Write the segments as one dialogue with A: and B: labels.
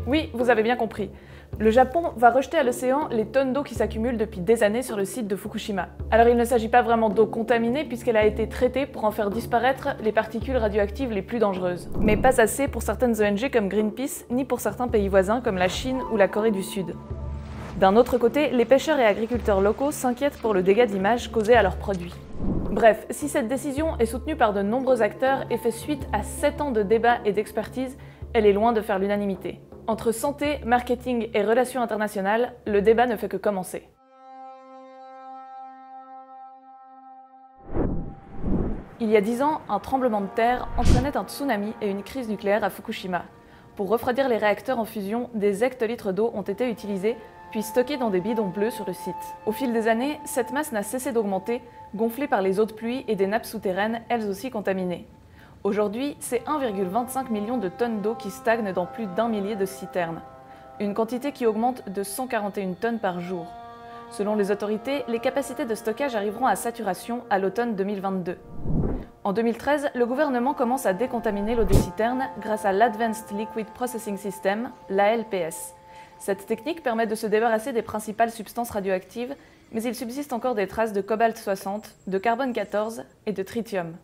A: Oui, vous avez bien compris. Le Japon va rejeter à l'océan les tonnes d'eau qui s'accumulent depuis des années sur le site de Fukushima. Alors il ne s'agit pas vraiment d'eau contaminée puisqu'elle a été traitée pour en faire disparaître les particules radioactives les plus dangereuses. Mais pas assez pour certaines ONG comme Greenpeace, ni pour certains pays voisins comme la Chine ou la Corée du Sud. D'un autre côté, les pêcheurs et agriculteurs locaux s'inquiètent pour le dégât d'image causé à leurs produits. Bref, si cette décision est soutenue par de nombreux acteurs et fait suite à 7 ans de débats et d'expertise, elle est loin de faire l'unanimité. Entre santé, marketing et relations internationales, le débat ne fait que commencer. Il y a 10 ans, un tremblement de terre entraînait un tsunami et une crise nucléaire à Fukushima. Pour refroidir les réacteurs en fusion, des hectolitres d'eau ont été utilisés, puis stockés dans des bidons bleus sur le site. Au fil des années, cette masse n'a cessé d'augmenter, gonflée par les eaux de pluie et des nappes souterraines, elles aussi contaminées. Aujourd'hui, c'est 1,25 million de tonnes d'eau qui stagnent dans plus d'1 millier de citernes. Une quantité qui augmente de 141 tonnes par jour. Selon les autorités, les capacités de stockage arriveront à saturation à l'automne 2022. En 2013, le gouvernement commence à décontaminer l'eau des citernes grâce à l'Advanced Liquid Processing System, l'ALPS. Cette technique permet de se débarrasser des principales substances radioactives, mais il subsiste encore des traces de cobalt-60, de carbone-14 et de tritium.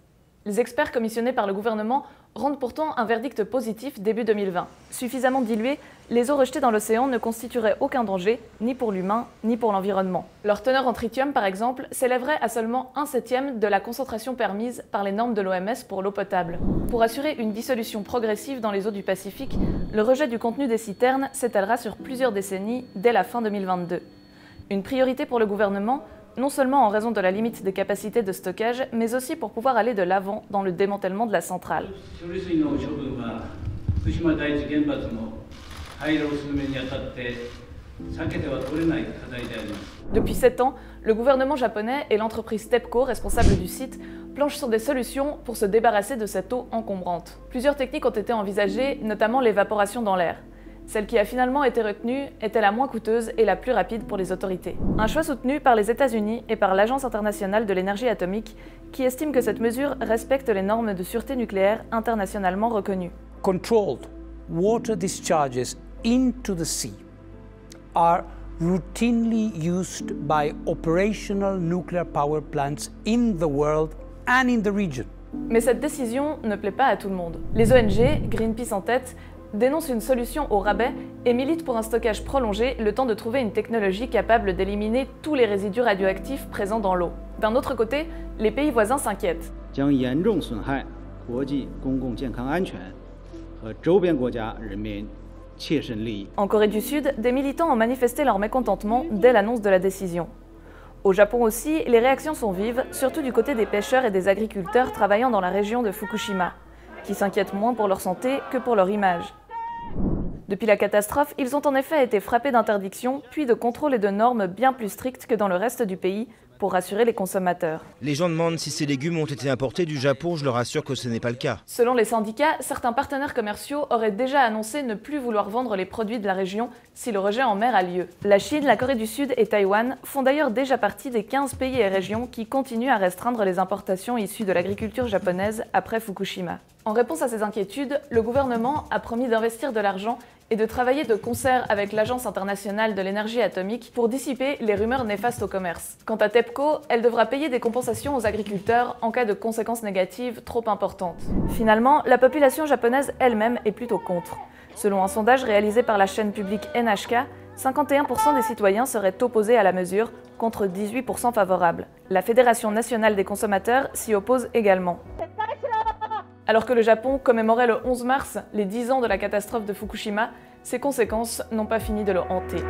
A: Les experts commissionnés par le gouvernement rendent pourtant un verdict positif début 2020. Suffisamment diluées, les eaux rejetées dans l'océan ne constitueraient aucun danger, ni pour l'humain, ni pour l'environnement. Leur teneur en tritium, par exemple, s'élèverait à seulement 1/7 de la concentration permise par les normes de l'OMS pour l'eau potable. Pour assurer une dissolution progressive dans les eaux du Pacifique, le rejet du contenu des citernes s'étalera sur plusieurs décennies dès la fin 2022. Une priorité pour le gouvernement, non seulement en raison de la limite des capacités de stockage, mais aussi pour pouvoir aller de l'avant dans le démantèlement de la centrale. Depuis 7 ans, le gouvernement japonais et l'entreprise TEPCO, responsable du site, planchent sur des solutions pour se débarrasser de cette eau encombrante. Plusieurs techniques ont été envisagées, notamment l'évaporation dans l'air. Celle qui a finalement été retenue était la moins coûteuse et la plus rapide pour les autorités. Un choix soutenu par les États-Unis et par l'Agence internationale de l'énergie atomique, qui estime que cette mesure respecte les normes de sûreté nucléaire internationalement reconnues.
B: Controlled water discharges into the sea are routinely used by operational nuclear power plants in the world and in the region.
A: Mais cette décision ne plaît pas à tout le monde. Les ONG, Greenpeace en tête, dénonce une solution au rabais et milite pour un stockage prolongé, le temps de trouver une technologie capable d'éliminer tous les résidus radioactifs présents dans l'eau. D'un autre côté, les pays voisins s'inquiètent. En Corée du Sud, des militants ont manifesté leur mécontentement dès l'annonce de la décision. Au Japon aussi, les réactions sont vives, surtout du côté des pêcheurs et des agriculteurs travaillant dans la région de Fukushima, qui s'inquiètent moins pour leur santé que pour leur image. Depuis la catastrophe, ils ont en effet été frappés d'interdictions, puis de contrôles et de normes bien plus strictes que dans le reste du pays, pour rassurer les consommateurs.
C: Les gens demandent si ces légumes ont été importés du Japon, je leur assure que ce n'est pas le cas.
A: Selon les syndicats, certains partenaires commerciaux auraient déjà annoncé ne plus vouloir vendre les produits de la région si le rejet en mer a lieu. La Chine, la Corée du Sud et Taïwan font d'ailleurs déjà partie des 15 pays et régions qui continuent à restreindre les importations issues de l'agriculture japonaise après Fukushima. En réponse à ces inquiétudes, le gouvernement a promis d'investir de l'argent et de travailler de concert avec l'Agence internationale de l'énergie atomique pour dissiper les rumeurs néfastes au commerce. Quant à TEPCO, elle devra payer des compensations aux agriculteurs en cas de conséquences négatives trop importantes. Finalement, la population japonaise elle-même est plutôt contre. Selon un sondage réalisé par la chaîne publique NHK, 51% des citoyens seraient opposés à la mesure, contre 18% favorables. La Fédération nationale des consommateurs s'y oppose également. Alors que le Japon commémorait le 11 mars les 10 ans de la catastrophe de Fukushima, ses conséquences n'ont pas fini de le hanter.